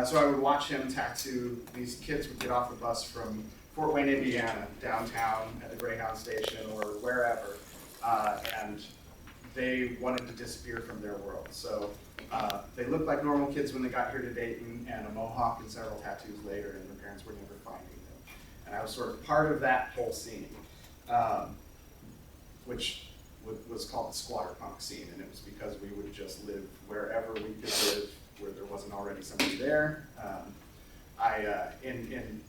So I would watch him tattoo. These kids would get off the bus from Fort Wayne, Indiana, downtown at the Greyhound station or wherever, and they wanted to disappear from their world. So they looked like normal kids when they got here to Dayton, and a mohawk and several tattoos later, and their parents were never finding them. And I was sort of part of that whole scene, which was called the squatter punk scene, and it was because we would just live wherever we could live, where there wasn't already somebody there. In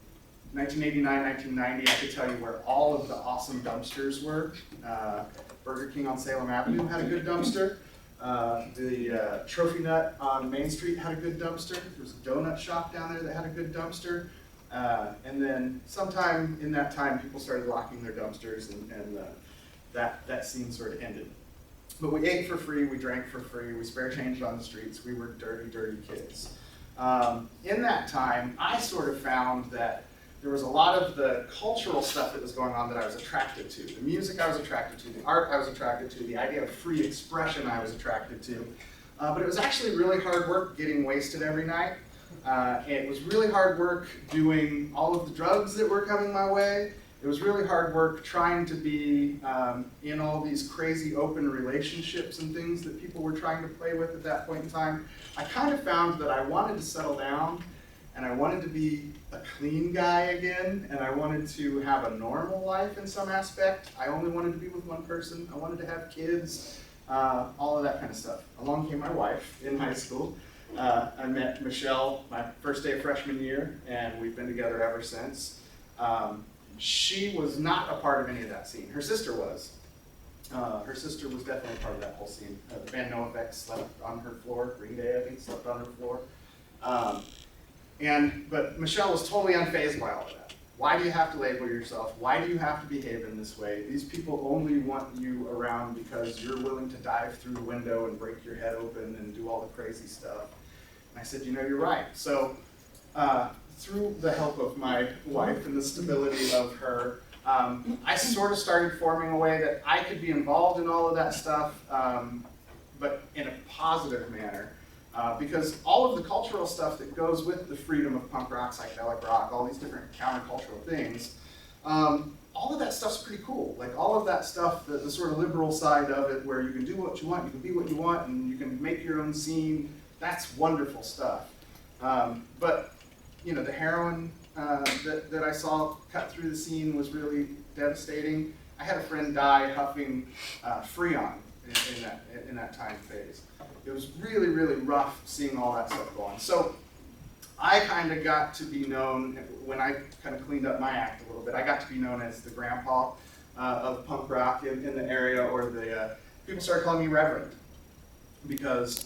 1989, 1990, I could tell you where all of the awesome dumpsters were. Burger King on Salem Avenue had a good dumpster. The Trophy Nut on Main Street had a good dumpster. There was a donut shop down there that had a good dumpster. And then sometime in that time, people started locking their dumpsters, and that scene sort of ended. But we ate for free, we drank for free, we spare changed on the streets, we were dirty, dirty kids. In that time, I sort of found that there was a lot of the cultural stuff that was going on that I was attracted to. The music I was attracted to, the art I was attracted to, the idea of free expression I was attracted to. But it was actually really hard work getting wasted every night. It was really hard work doing all of the drugs that were coming my way. It was really hard work trying to be in all these crazy open relationships and things that people were trying to play with at that point in time. I kind of found that I wanted to settle down, and I wanted to be a clean guy again, and I wanted to have a normal life in some aspect. I only wanted to be with one person. I wanted to have kids, all of that kind of stuff. Along came my wife in high school. I met Michelle my first day of freshman year, and we've been together ever since. She was not a part of any of that scene. Her sister was. Her sister was definitely part of that whole scene. The band No Effects slept on her floor. Green Day, I think, slept on her floor. But Michelle was totally unfazed by all of that. Why do you have to label yourself? Why do you have to behave in this way? These people only want you around because you're willing to dive through the window and break your head open and do all the crazy stuff. And I said, you know, you're right. So through the help of my wife and the stability of her, I sort of started forming a way that I could be involved in all of that stuff, but in a positive manner. Because all of the cultural stuff that goes with the freedom of punk rock, psychedelic rock, all these different countercultural things, all of that stuff's pretty cool. Like all of that stuff, the sort of liberal side of it, where you can do what you want, you can be what you want, and you can make your own scene, that's wonderful stuff. But you know, the heroin that I saw cut through the scene was really devastating. I had a friend die huffing Freon in that time phase. It was really, really rough seeing all that stuff go on. So I kind of got to be known, when I kind of cleaned up my act a little bit, I got to be known as the grandpa of punk rock in the area, or the people started calling me Reverend, because